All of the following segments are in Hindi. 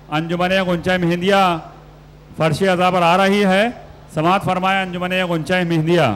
अंजुमन गुंचा मेहंदिया फर्श अज़ा पर आ रही है। समात फरमाया अंजुमन गुंचा मेहंदिया।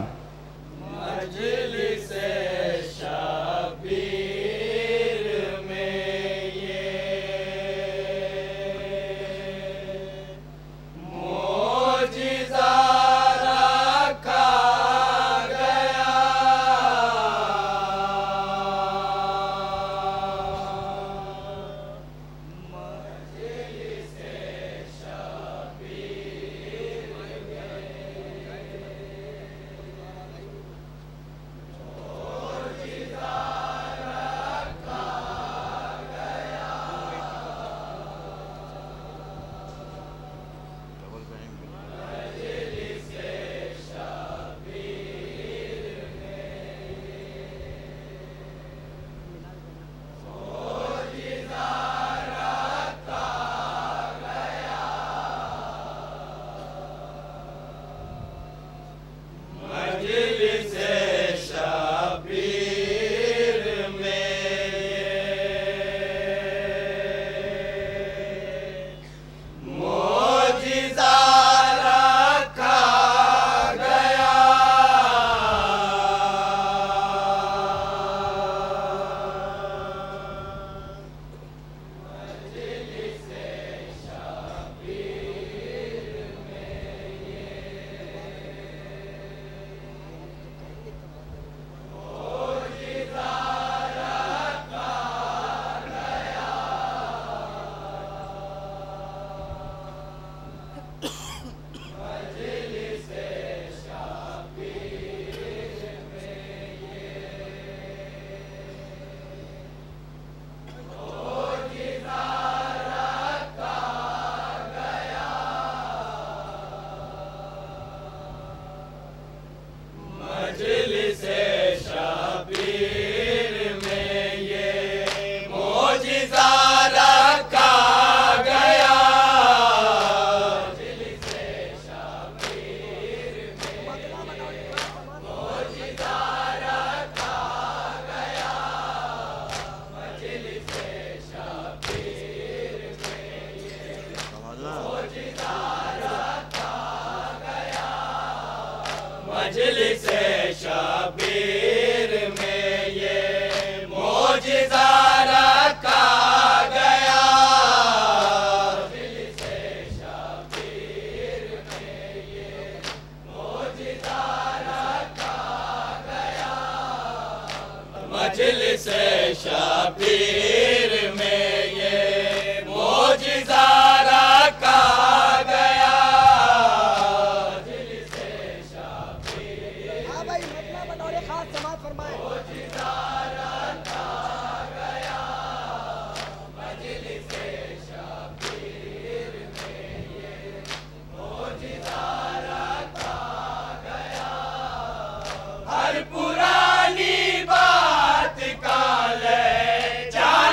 पुरानी बात का ले जा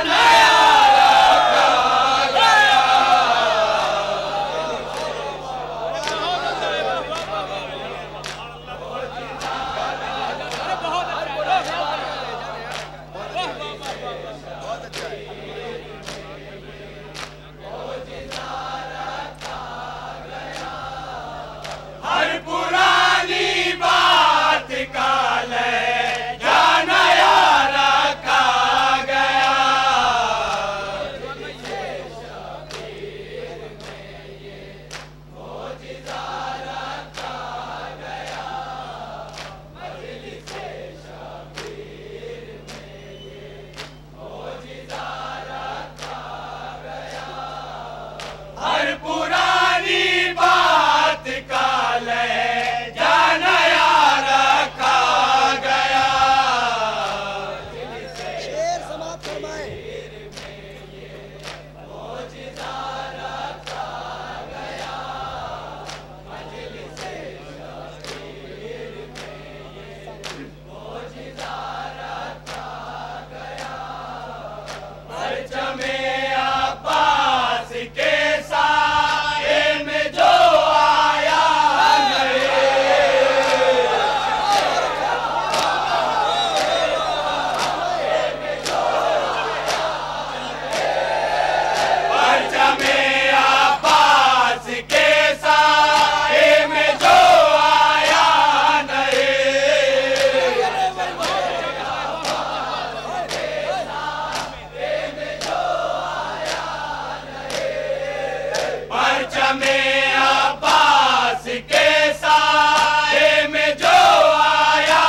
में अब्बास के साए में जो आया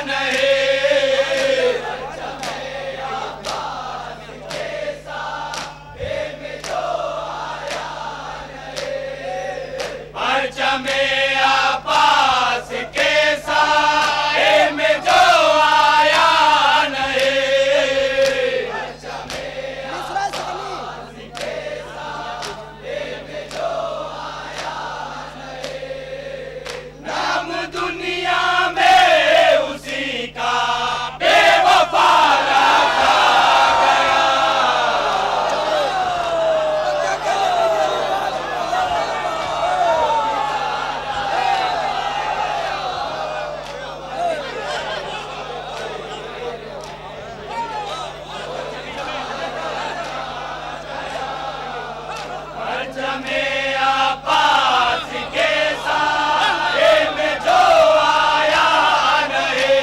नहीं, अब्बास के साए में जो आया नहीं, परचम अब्बास के साए में जो आया नहीं, नाम दुनिया में उसी का बेवफा रखा गया। परचम अब्बास के साए में जो आया नहीं,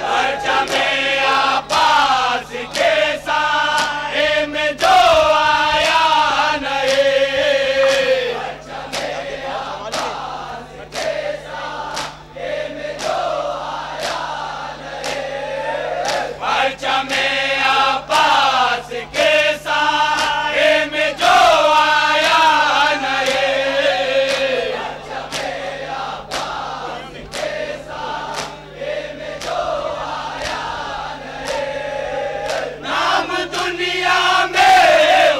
परचम अब्बास के साए में जो आया नहीं, परचम अब्बास के साए में जो आया नहीं, नाम दुनिया में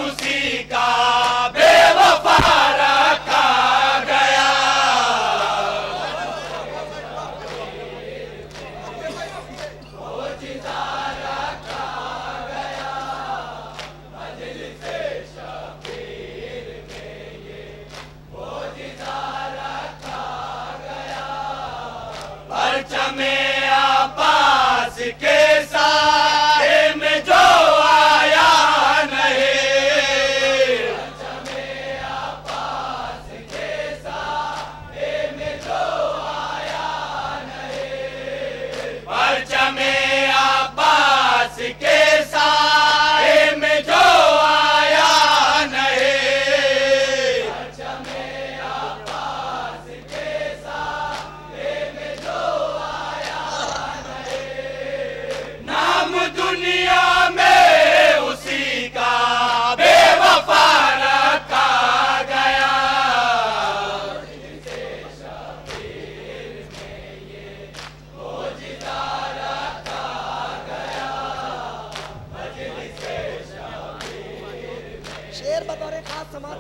उसी का बेवफा रखा गया। परचम अब्बास के साए में जो आया नहीं, परचम अब्बास के साए में जो आया नहीं, नाम दुनिया में उसी का बेवफा रखा गया। शेर बतौर खास समाज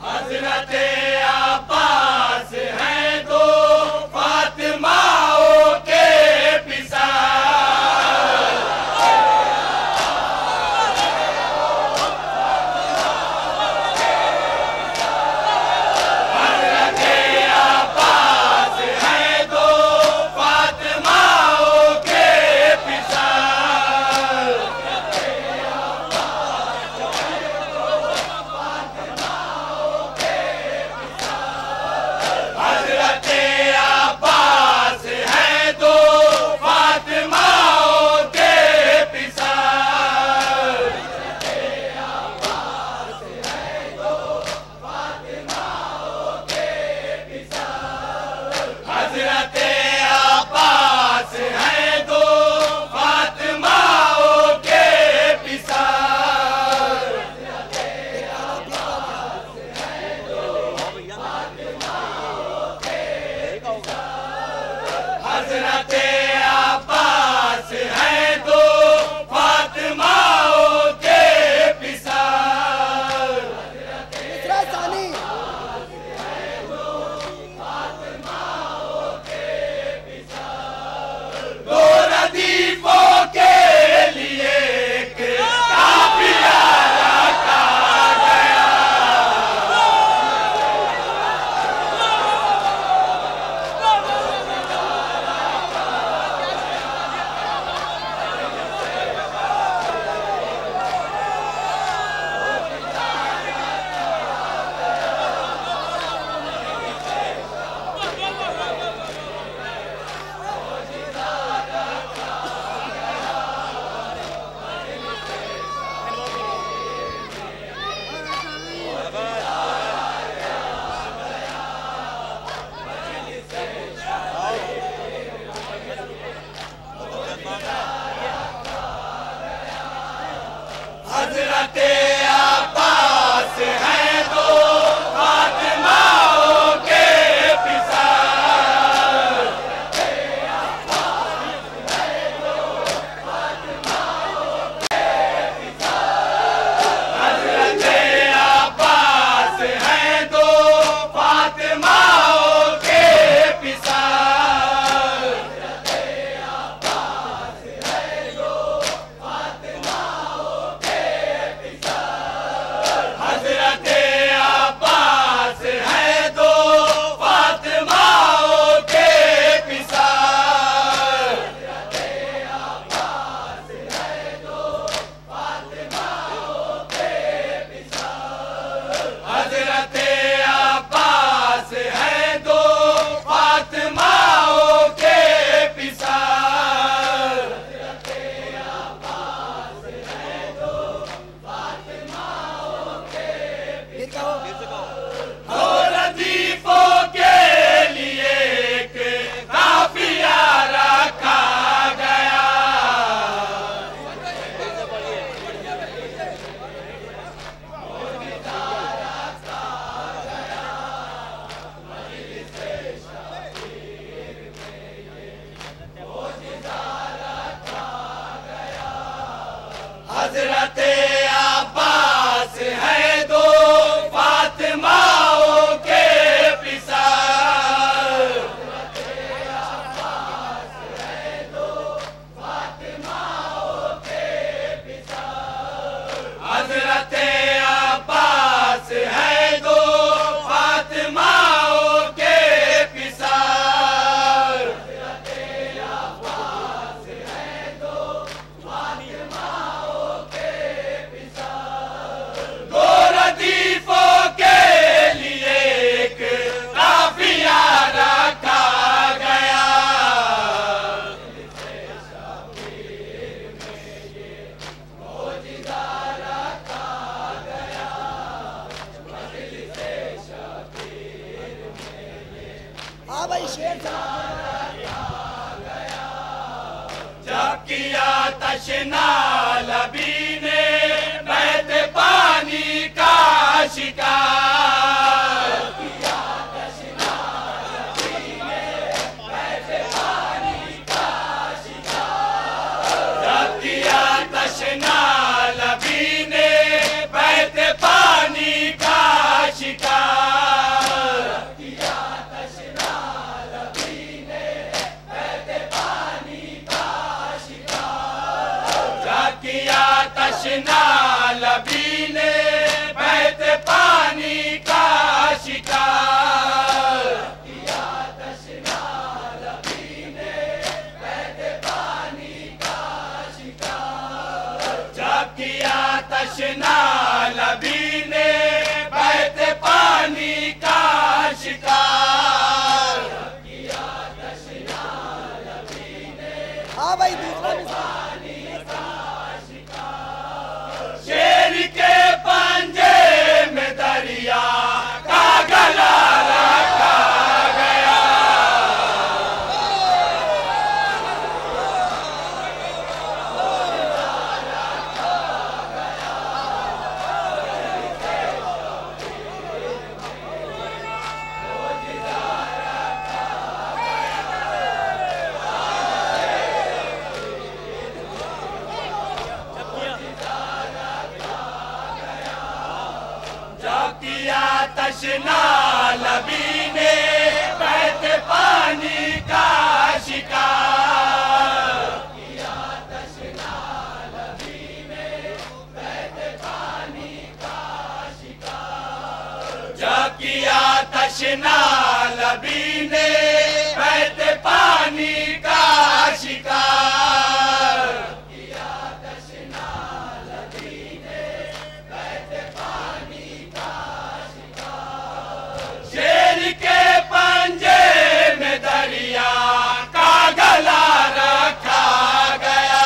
हजरत अब्बास हैं दो फातिमाओं के पिता, हजरत अब्बास हैं दो फातिमाओं के पिता, हजरत अब्बास हैं दो फातिमाओं के पिता, हजरत अब्बास हैं दो फातिमाओं के पिता, हजरत अब्बास हैं दो फातिमाओं के पिता, मिश्रा सानी दो रदीफों के लिए एक काफिला रखा गया। हाँ भाई शेर समाज जब किया तशना लबी ने बहते पानी का शिकार, किया तशना लबी ने बहते पानी का शिकार, जब किया तशना लबी ने बहते पानी का शिकार, किया तशना लबी ने बहते पानी का किया तशना लबी ने बहते पानी का शिकार, किया तशना लबी ने बहते पानी का शिकार, जब किया तशना लबी ने बहते पानी का शिकार, किया तशना लबी ने। हाँ भाई दूसरा मिसाल शेर के पंजे में दरिया का गला रखा गया, जब किया तशना लबी ने बहते पानी का शिकार, किया तशना लबी ने बहते पानी का शिकार, जब किया तशना लबी ने बहते पानी का शिकार, किया तशना लबी ने बहते पानी का शिकार, शेर के पंजे में दरिया का गला रखा गया,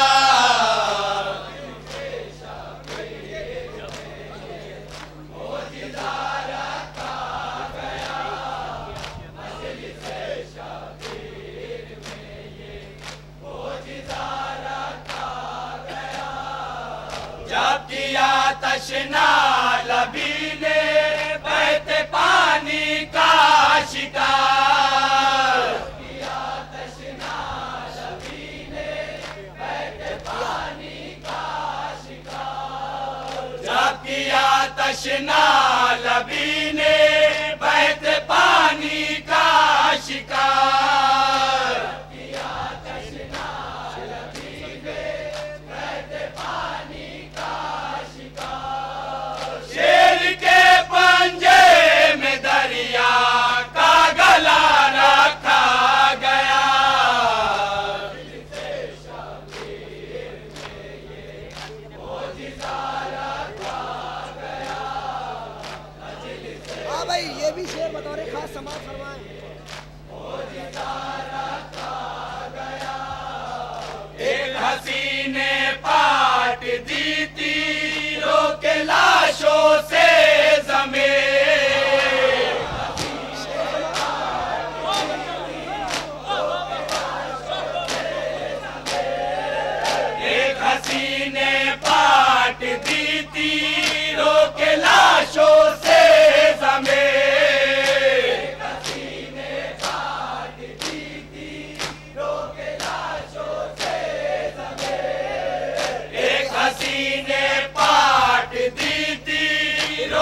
जब किया तशना लबी ने बहते पानी का शिकार, किया तशना लबी ने बहते पानी का शिकार, जब किया तशना लबी ने बहते पानी का शिकार, किया तशना लबी ने बहते पानी का शिकार, शेर के पंजे में दरिया का गला रखा गया, हाँ भाई ये भी शेर बतौर खास समाज फरमाए। एक हसी ने पाट दी तीरों के लाशों से जमीन, एक हसी ने पाट दी तीरों के लाशों से जमीन, एक हसी ने पाट दी तीरों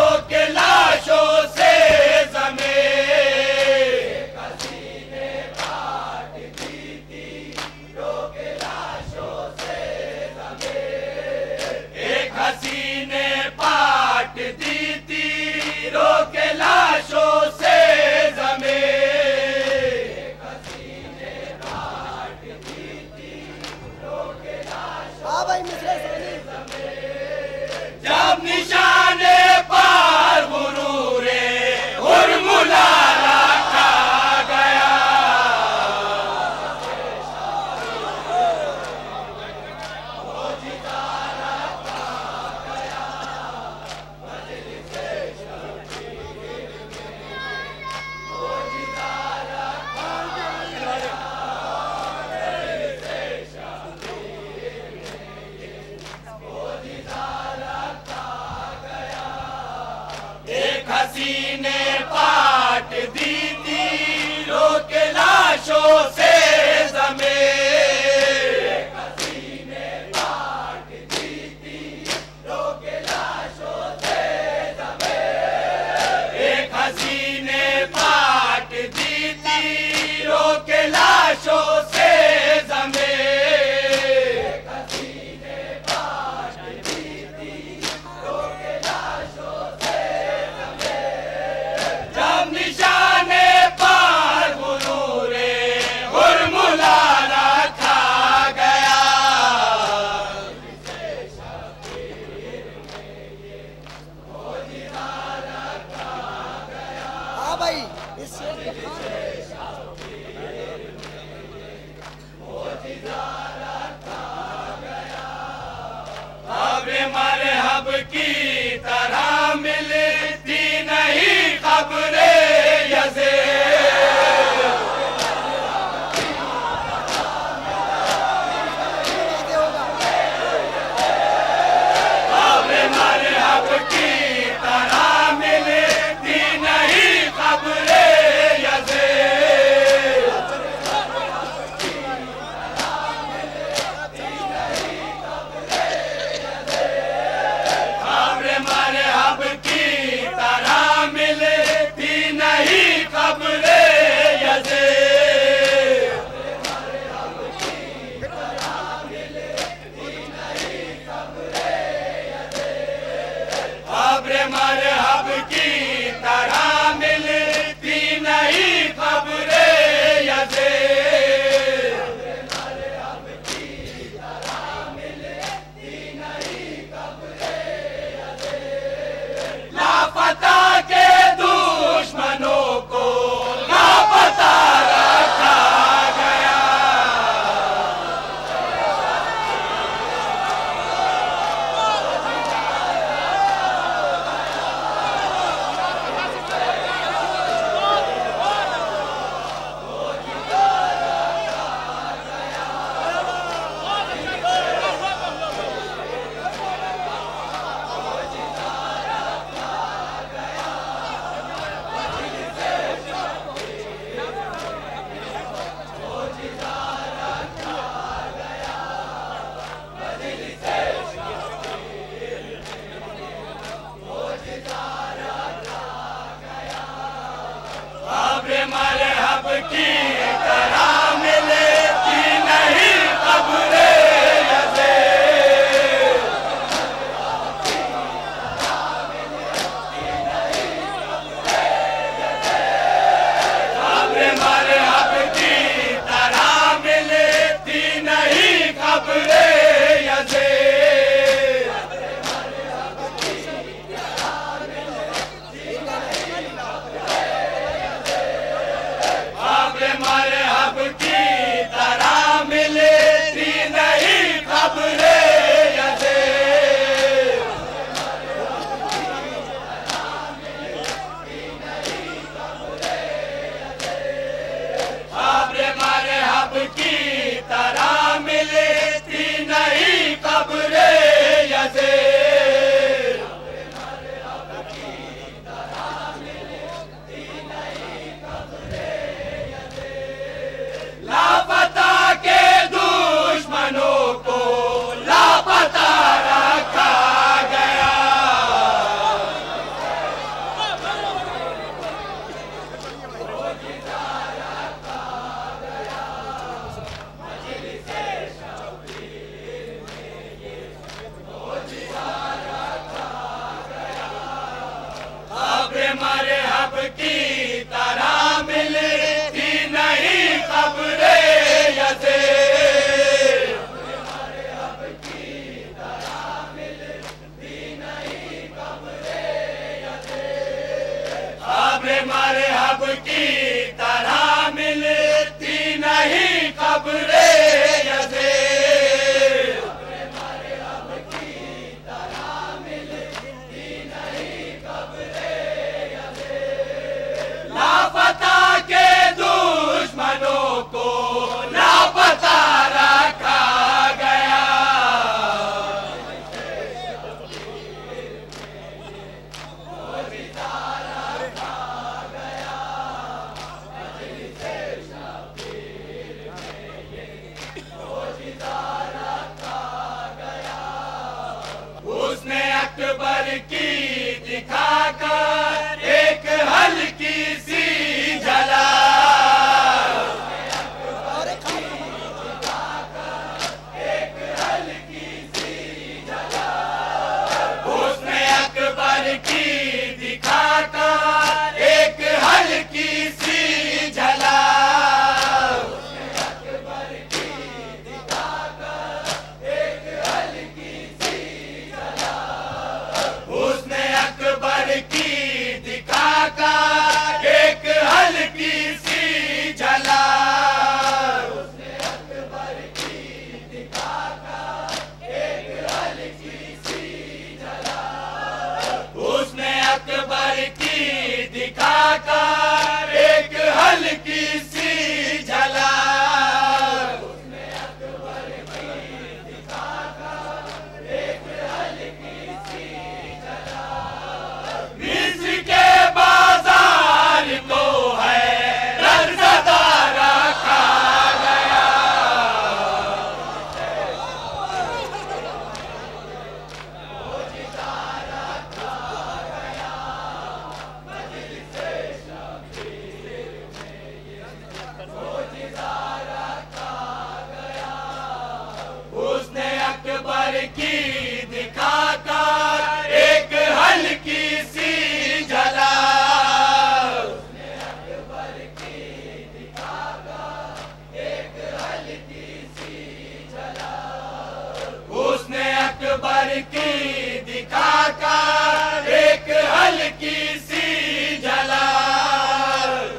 भर की दिखाकर एक हल्की सी झलक,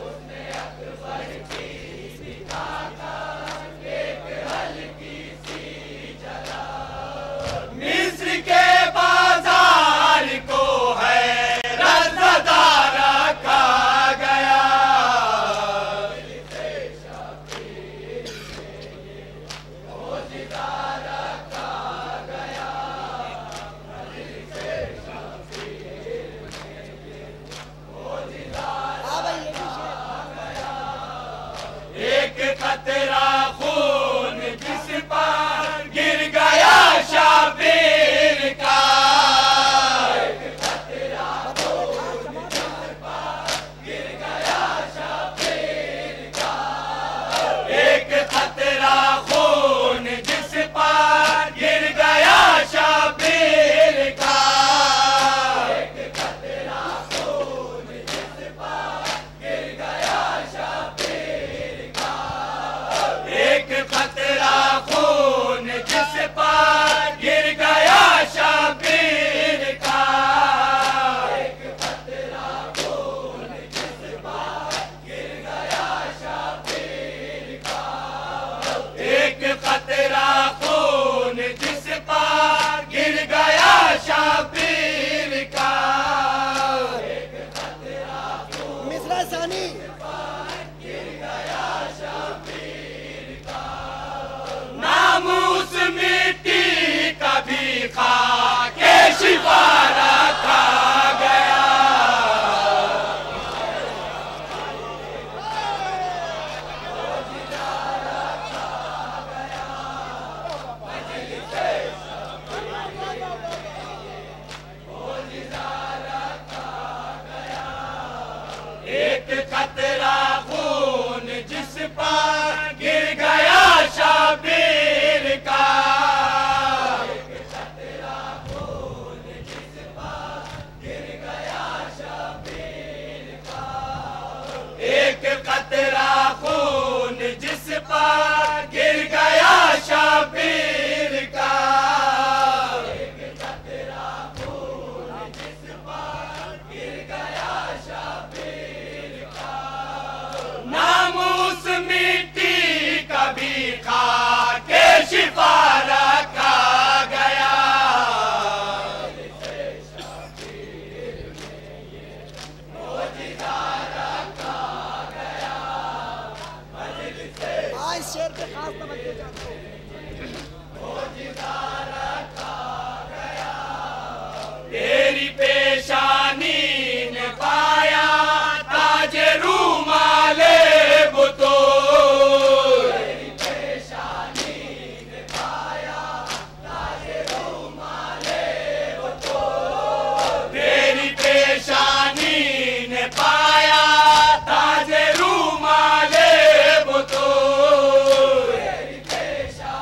मिस्र के बाजार को है रज़दा रखा गया। हाँ भाई ये भी शेर। एक कतरा खून जिस पर गिर गया शाबीर का, एक कतरा खून जिस पर गिर गया शाबीर का, एक कतरा खून जिस पर गिर गया शाबीर का, एक कतरा खून जिस पर गिर गया शाबीर का, एक कतरा खून जिस पर गिर गया शाबीर का, मिसरा सानी। नामूस मिट्टी कभी खा के शिफा रखा गया। एक कतरा खून जिस पर गिर गया शाबीर का, एक कतरा खून जिस पर गिर गया शाबीर का, एक कतरा खून जिस पर गिर गया शाबीर का, एक कतरा खून जिस पर गिर गया शाबीर का, नामूस मिट्टी कभी खा के शिफा रखा गया। आज शेर पे खास तवज्जो चाहता हूँ। तेरी पेशानी ने पाया ताज रूमाले बुतूर, तेरी पेशानी ने पाया ताज रूमाले बुतूर, तेरी पेशानी ने पाया ताज रूमाले बुतूर, तेरी पेशानी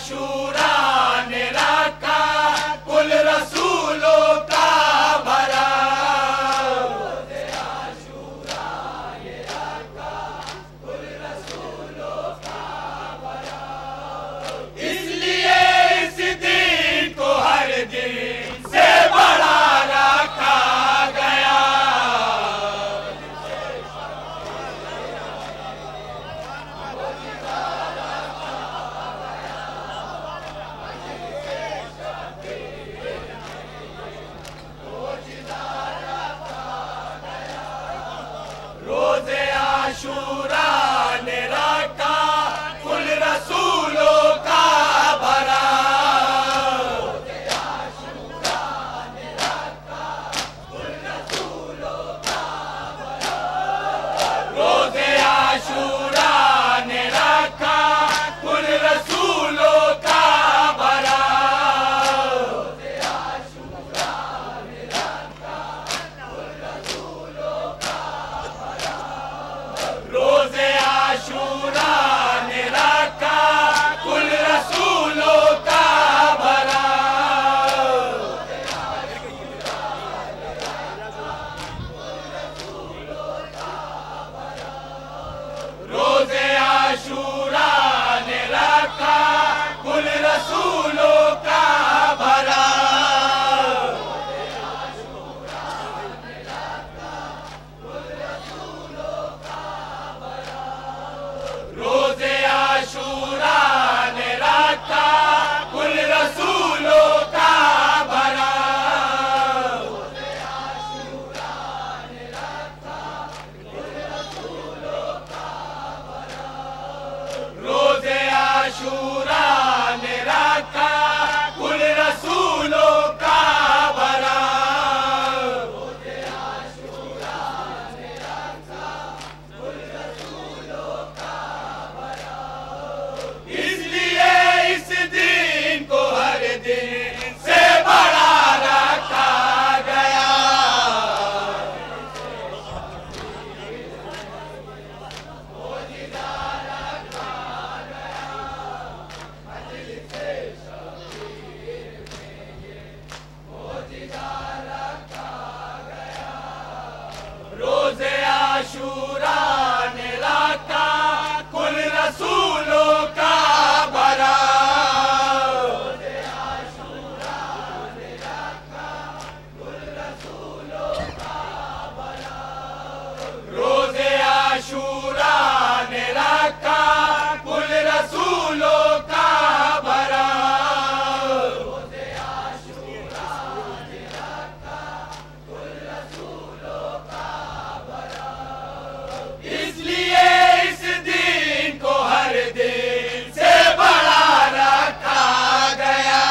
आशूरा ने रखा कुल रसूलों का भरा। रोज़े आशूरा ने रखा कुल रसूलों का भरा। इसलिए इस दिन को हर दिन से बड़ा रखा गया। रोज़े आशूरा ने रखा कुल रसूलों का भरा। रोज़े आशूरा ने रखा कुल रसूलों का भरा। रोज़े आशूरा ने रखा कुल रसूलों का भरा। रोज़े आशूरा ने रखा कुल रसूलों का भरा। रोज़े आशूरा ने रखा कुल रसूलों का भरा। रोज़े आशूरा ने रखा कुल रसूलों का भरा। रोज़े आशूरा ने रखा कुल रसूलों का भरा। रोज़े आशूरा ने रखा कुल रसूलों का भरा। रोज़े आशूरा ने रखा कुल रसूलों का भरा। इसलिए इस दिन को हर दिन से बड़ा रखा गया। रोज़े आशूरा ने रखा कुल रसूलों का भरा। रोज़े आशूरा ने रखा कुल रसूलों का भरा। रोज़े आशूरा ने रखा कुल रसूलों का भरा। रोज़े आशूरा ने रखा कुल रसूलों का भरा। इसलिए इस दिन को हर दिन से बड़ा रखा गया।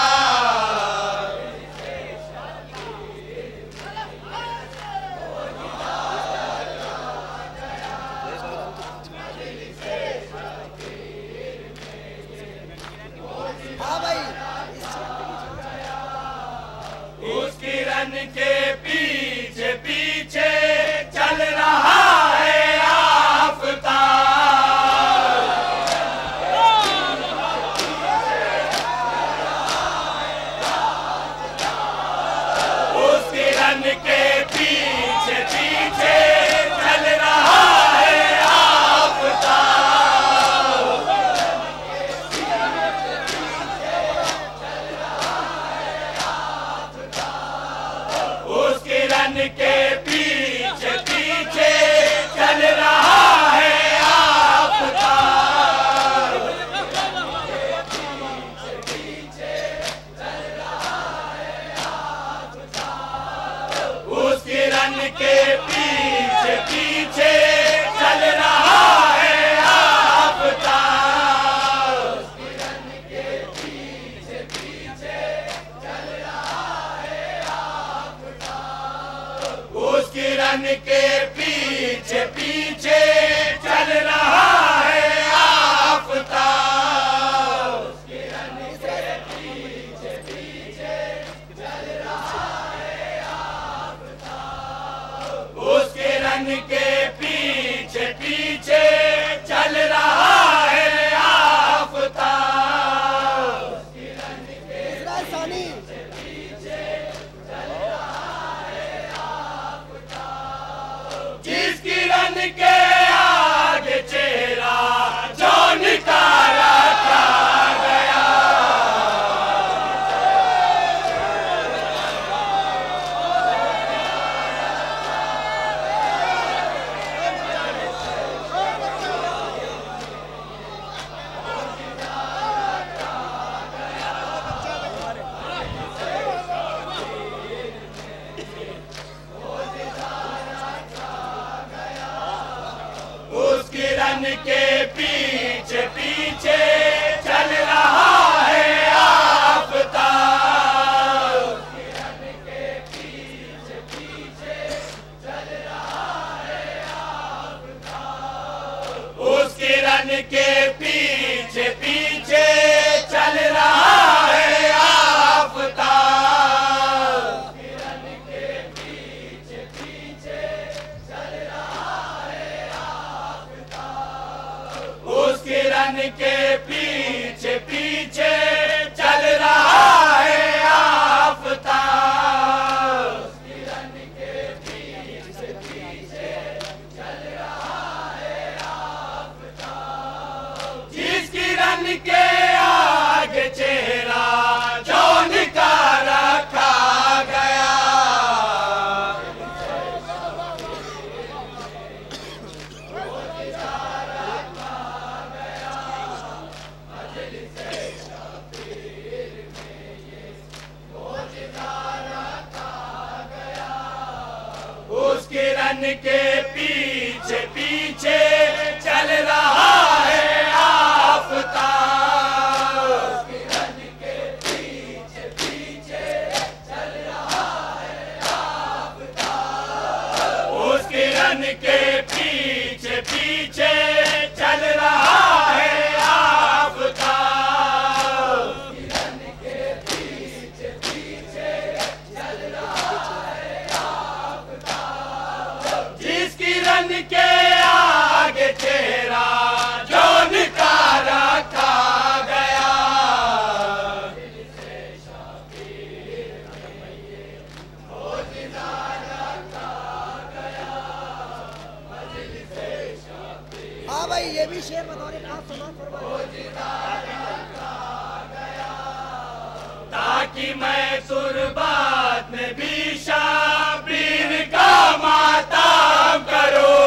हाँ भाई उस किरण के पीछे पीछे चल रहा है आफताब। उस किरण के पीछे पीछे चल रहा है आफताब। उस किरण के पीछे पीछे चल रहा है आफताब। उस किरण के पीछे पीछे चल रहा है आफताब। उस किरण के पीछे पीछे चल रहा है आफताब। उस किरण के पीछे पीछे चल रहा है आफताब। के पीछे पीछे चल रहा है आफताब। किरण के पीछे पीछे चल रहा है आफताब। उस किरण के पीछे पीछे चल रहा है आफताब। किरण के पीछे पीछे चल रहा है आफताब। जिस किरण के आगे चेहरा जो निकारा खा गया। हाँ भाई ये भी शेर बतौर खास समाज फरमाया। ताकि मैं तुरबात में भी शाबीर का मातम करूं।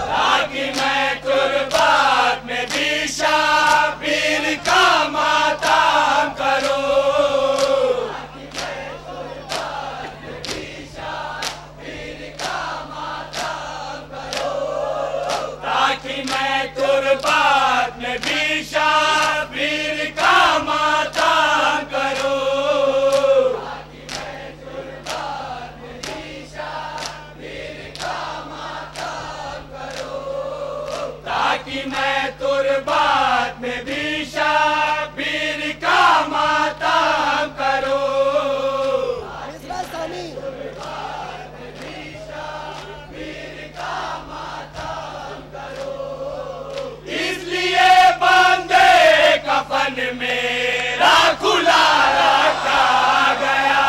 ताकि मैं तुरबात में भी शाबीर का मातम करूं। ताकि मैं तुरबात में भी शाबीर का मातम करूं। ताकि मैं तुरबात में भी शाबीर का मातम करूं। मिसरा सानी इसलिए बंदे कफन मेरा खुला रखा गया।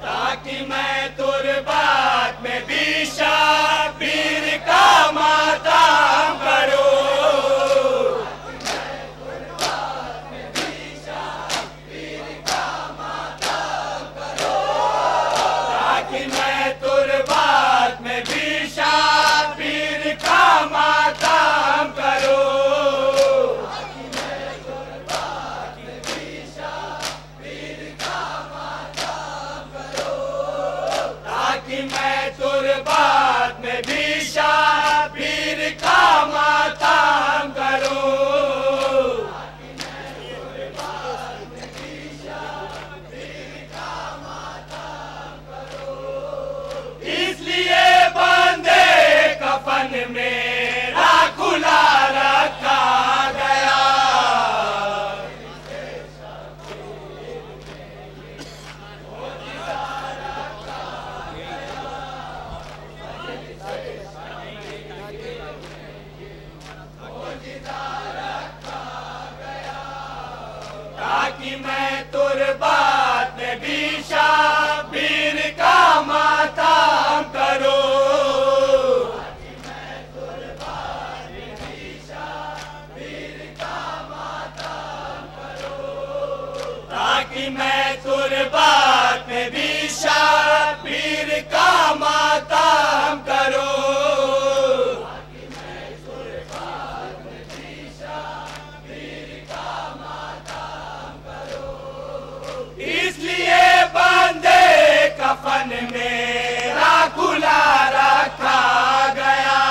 ताकि मैं तुरबात में भी शाबीर का मातम करूं। ताकि मैं तुरबात में भी शाबीर का मातम करूं। ताकि मैं तुरबात में भी शाबीर का मातम करूं। इसलिए बंदे कफन मेरा खुला रखा गया। ताकि मैं तुरबात में भी शाबीर का मातम करूं। ताकि मैं तुरबात में भी शाबीर का मातम करूं। इसलिए बंदे कफन मेरा खुला रखा गया।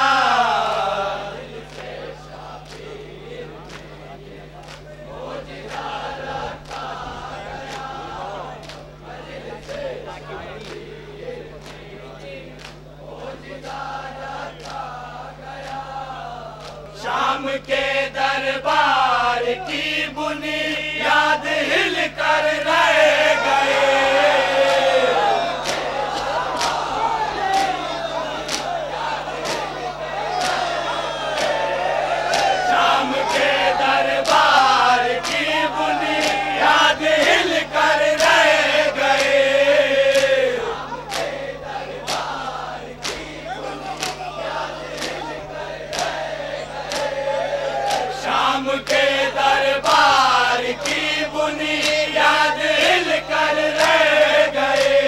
शाम के दरबार की बुनियाद हिल कर रह गए।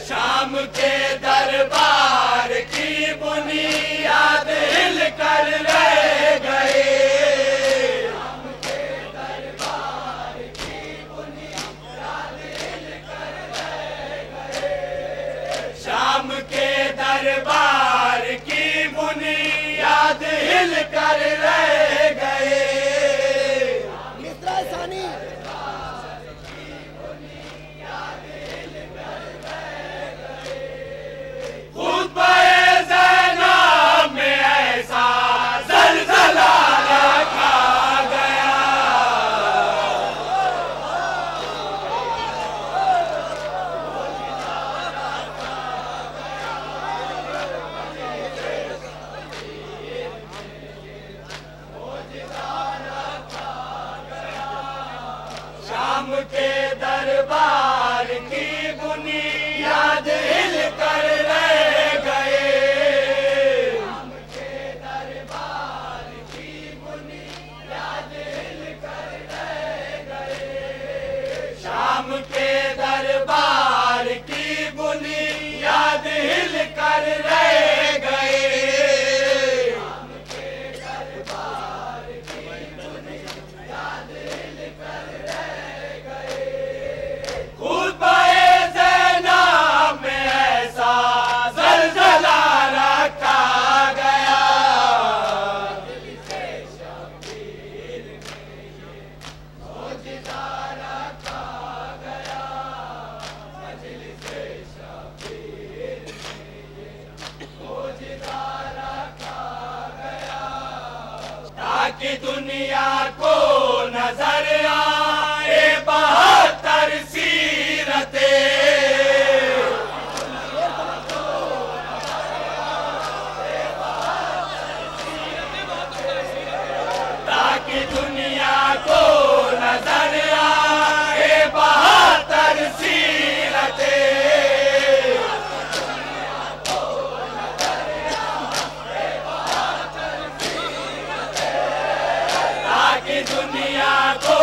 शाम के दरबार की बुनियाद हिल कर रह गए। शाम के दरबार की बुनियाद हिल कर रह गए। मिश्रा सानी खुतबे ज़ैना में ऐसा ज़लज़ला रखा गया। शाम के दरबार की बुनियाद हिल कर रह गए। शाम के दरबार की बुनियाद हिल कर रह गए। शाम के दरबार की बुनियाद हिल कर रह गए। खुतबे ज़ैना में ऐसा ज़लज़ला रखा गया। ताकि दुनिया को नजर आए 72 सीरतें। ताकि दुनिया को नजर आए 72 सीरतें। ताकि दुनिया को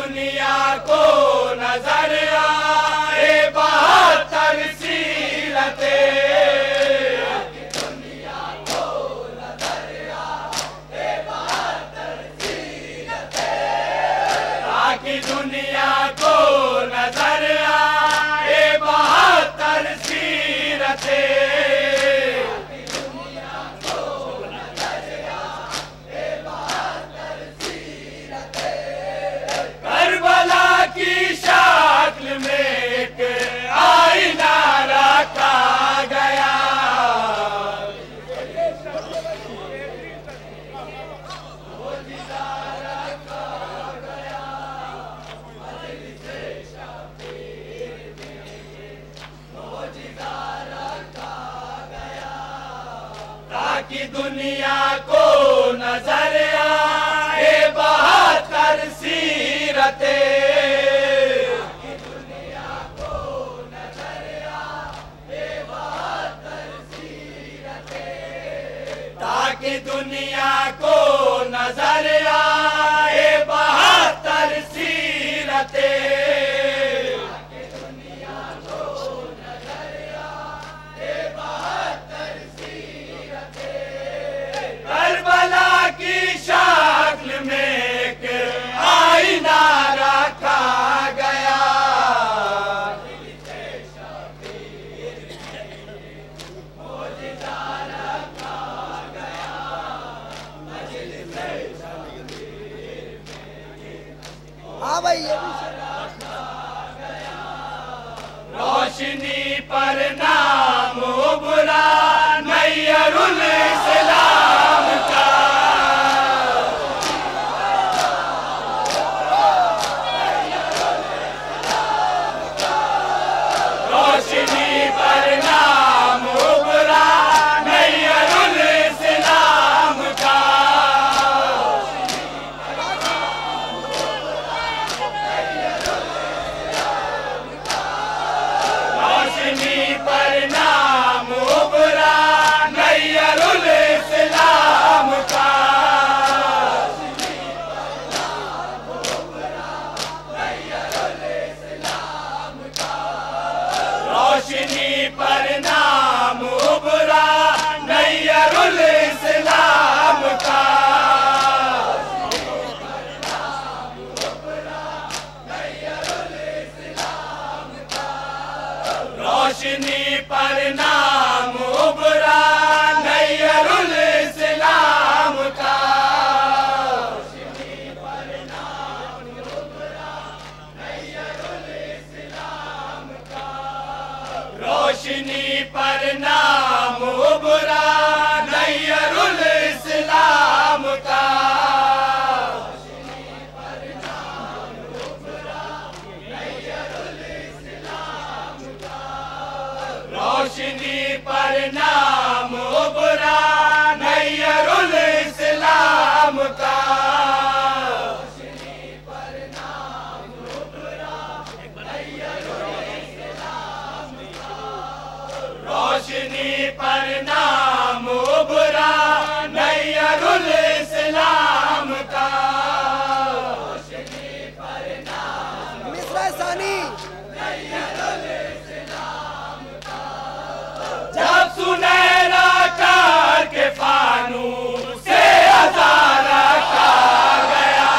दुनिया को नजर आए 72 सीरते, ताकि दुनिया को नजर आए 72 सीरते, ताकि दुनिया को नजर आए 72 सीरते, करबला की शक्ल में एक आईना रखा गया, ताकि दुनिया को नजर आए 72 सीरते, ताकि दुनिया को नजर आए 72 सीरते, ताकि दुनिया को नजर आए 72 सीरते, ताकि दुनिया को नजर आए 72 सीरते, करबला की शक्ल में एक आईना रखा गया, हाँ भाई ये भी शेर रोशनी पर नाम उभरा नैयरुल इस्लाम का, रोशनी पर नाम उभरा नैयरुल इस्लाम का, रोशनी पर नाम उभरा नैयरुल इस्लाम का, रोशनी पर नाम उभरा नैयरुल इस्लाम का, रोशनी पर नाम उभरा नैयरुल इस्लाम का, रोशनी पर नाम उभरा नैयरुल इस्लाम का, रोशनी पर नाम उभरा नैयरुल इस्लाम का, रोशनी पर नाम उभरा नैयरुल इस्लाम का, मिस्रा सानी जब सुनहरा करके फानूस से हजार रखा गया,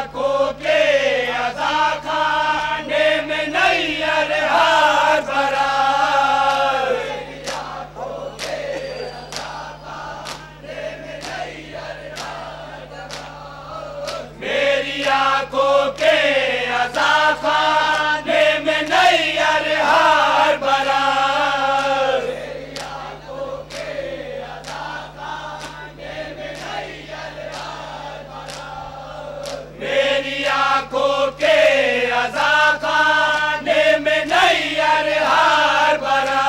आंखों के अज़ा खाने में नैयर हार भरा, मेरी आंखों के अज़ा खाने में नैयर हार भरा, मेरी आंखों के अज़ा खाने में नैयर हार भरा,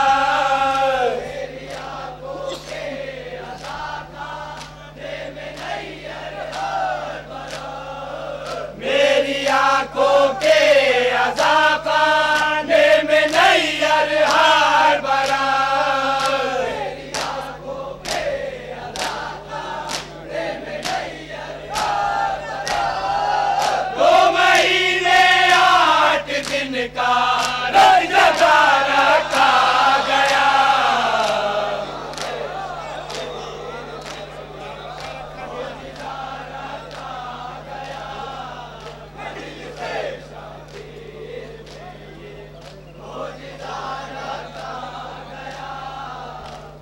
मेरी आंखों के अज़ा खाने में नैयर हार भरा, 2 महीने 8 दिन का रोज़ा रखा गया,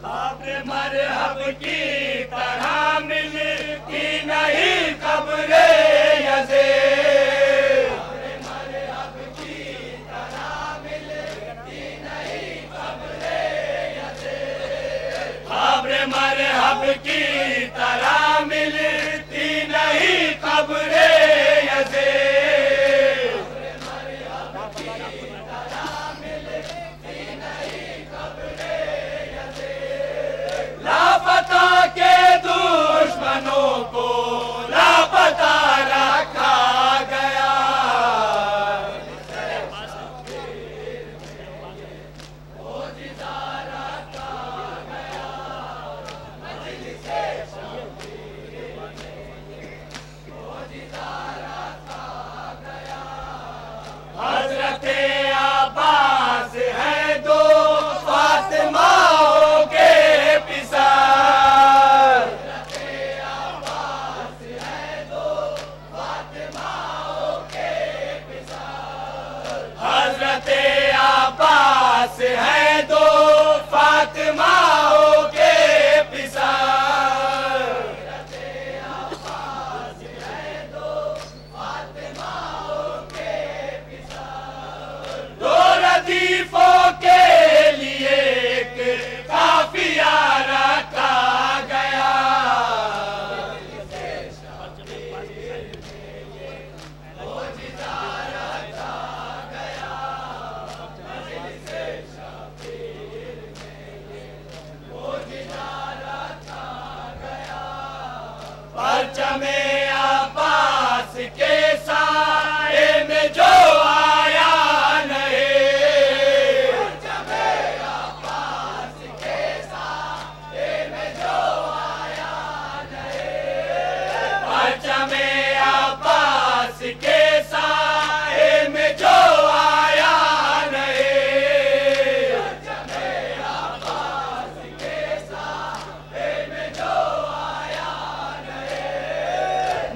खब्र मरहब की तरह मिलती नहीं खबरे यज़े, खब्र मरहब की तरह मिलती नहीं खबरे यज़े, लापता के दुश्मनों को लापता रखा गया, हज़रते अब्बास है 2 फातिमाओं के पिता, हज़रते अब्बास है 2 फातिमाओं के पिता, दो रदीफों के लिए एक काफिया रखा गया, परचमे अब्बास के साए में जो आया नहीं, परचमे अब्बास के साए में जो आया नहीं, परचमे अब्बास के साए में जो आया नहीं, परचमे अब्बास के साए में जो आया नहीं,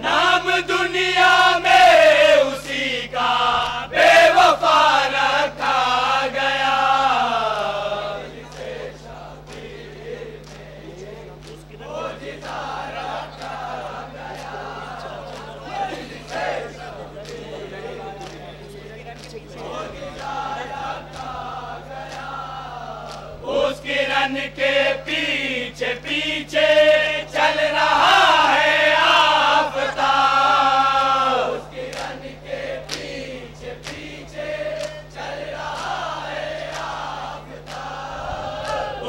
नाम दुनिया में उसी का बेवफा रखा गया, उस किरण के पीछे पीछे चल रहा है आफ़ताब, उस किरण के पीछे पीछे चल रहा है आफ़ताब,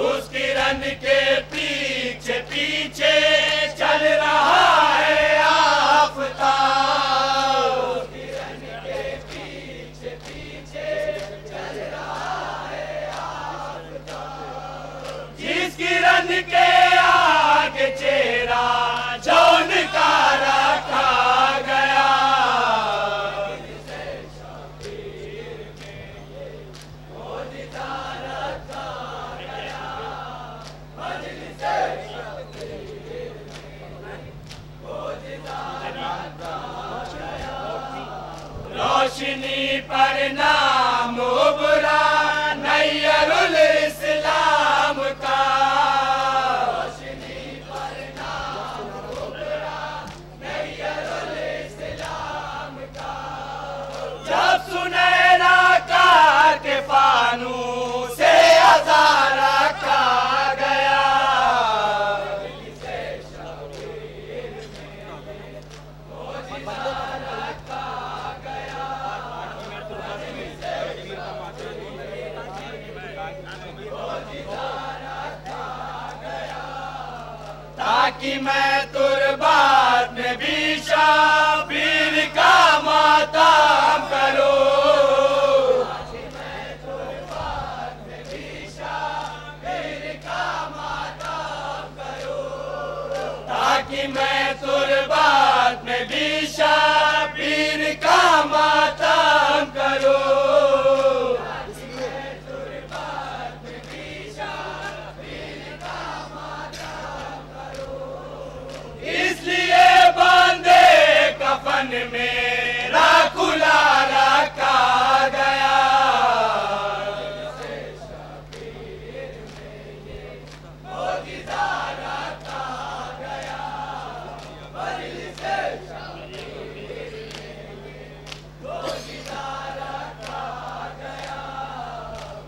उस किरण के पीछे पीछे चल रहा है आफ़ताब, उस किरण के पीछे पीछे चल रहा है आफ़ताब, जिस रोशनी पर नाम उभरा नैयरुल इस्लाम का, रोशनी पर नाम उभरा नैयरुल इस्लाम का। जब सुनहरा का के फानू से हजारा का गया, ताकि मैं तुरबात में भी शाबीर का मातम करूं, ताकि मैं तुरबात में भी शाबीर का मातम करूं, ताकि मैं तुरबात में भी शाबीर का मातम करूं। इसलिए बांधे कफन मेरा खुला रखा गया,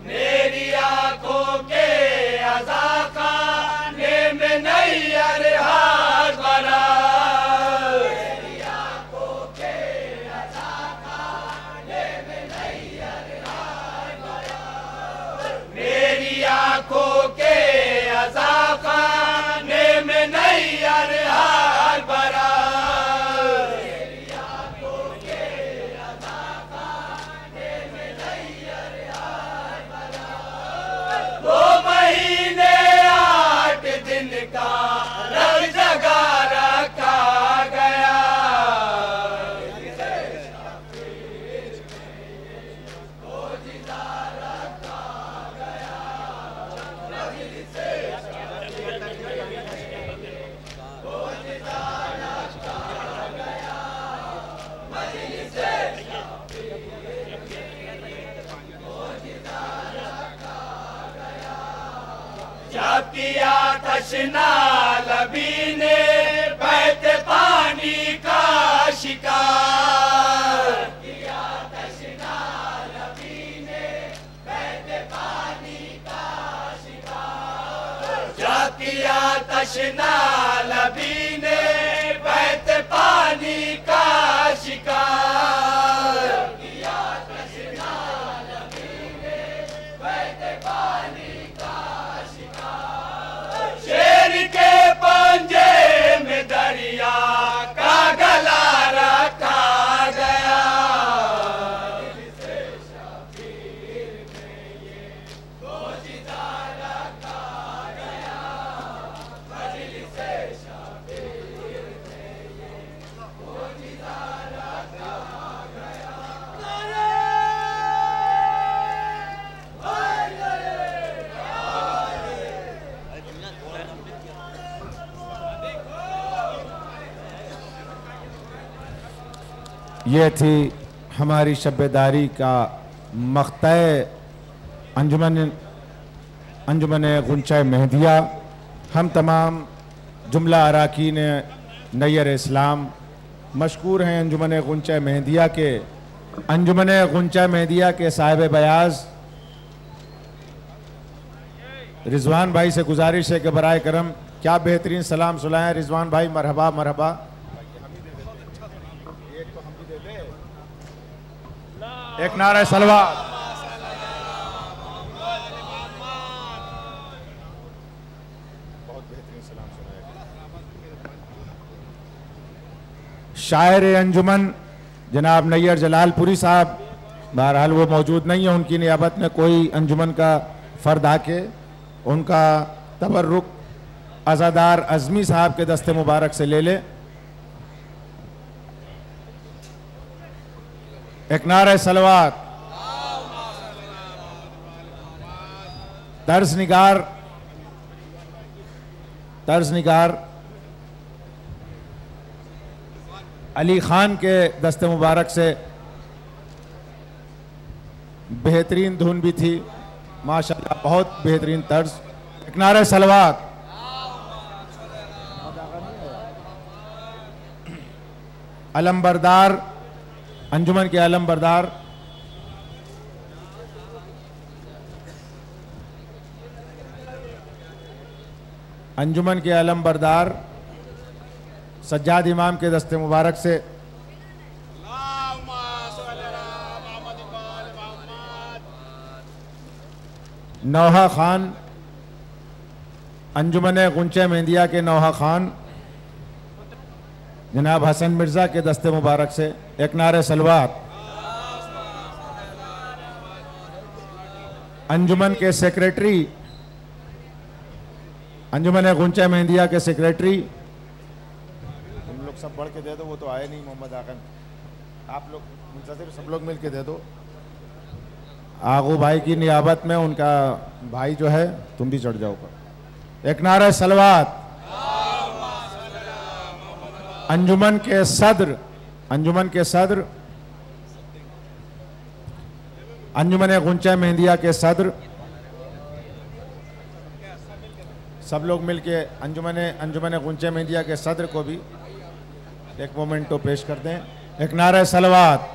मेरी आंखों के अज़ाखाने में नैयर हाथ भरा, मेरी आंखों के अज़ाखाने में नैयर हाथ भरा, मेरी आंखों के अज़ाखाने में नैयर हाथ भरा, मेरी आंखों के अज़ाखाने में नैयर हाथ भरा। 2 महीने 8 दिन का रंग जगा रखा गया, जब किया तशना लबी ने बहते पानी का शिकार, किया तशना लबी ने बहते पानी का शिकार, जब किया तशना लबी ने बहते पानी का शिकार, किया तशना लबी ने बहते पानी का शिकार। शेर के पंजे में दरिया का गला रखा गया, ये थी हमारी शब्बेदारी का मख्तए अंजुमन गुंचा मेहदिया। हम तमाम जुमला अराकीन नैयर इस्लाम मशकूर हैं अंजुमन गुंचा मेहदिया के। अंजुमन गुंचा मेहदिया के साहिब बयाज रिजवान भाई से गुजारिश है कि बराए करम क्या बेहतरीन सलाम सुनाएं। रिजवान भाई मरहबा मरहबा। एक नारा सलवा। शायर अंजुमन जनाब नैयर जलालपुरी साहब, बहरहाल वो मौजूद नहीं है, उनकी नियाबत में कोई अंजुमन का फ़र्द आके उनका तबर्रुक अज़ादार अज़मी साहब के दस्ते मुबारक से ले ले। एक नारा सलवात। तर्ज निगार अली खान के दस्ते मुबारक से बेहतरीन धुन भी थी माशाल्लाह, बहुत बेहतरीन तर्ज। एक नारे सलवात। अलमबरदार, अंजुमन के अलमबरदार अंजुमन के अलमबरदार सज्जाद इमाम के दस्ते मुबारक से नौहा खान, अंजुमन गुंचे मेहंदिया के नौहा खान जनाब हसन मिर्जा के दस्ते मुबारक से एक नारे सलवात। अंजुमन के सेक्रेटरी, अंजुमन गुंचा मेहंदिया के सेक्रेटरी, तुम लोग सब बढ़ के दे दो, वो तो आए नहीं मोहम्मद आकन, आप लोग मुंतज़िर सब लोग मिल के दे दो। आगू भाई की नियाबत में उनका भाई जो है, तुम भी चढ़ जाओ पर। एक नारा सलवात। अंजुमन के सदर, अंजुमन के सदर, अंजुमन गुंचा मेहंदिया के सदर, सब लोग मिलके अंजुमन गुंचा मेहंदिया के सदर को भी एक मोमेंटो पेश कर दें। एक नारा सलवात।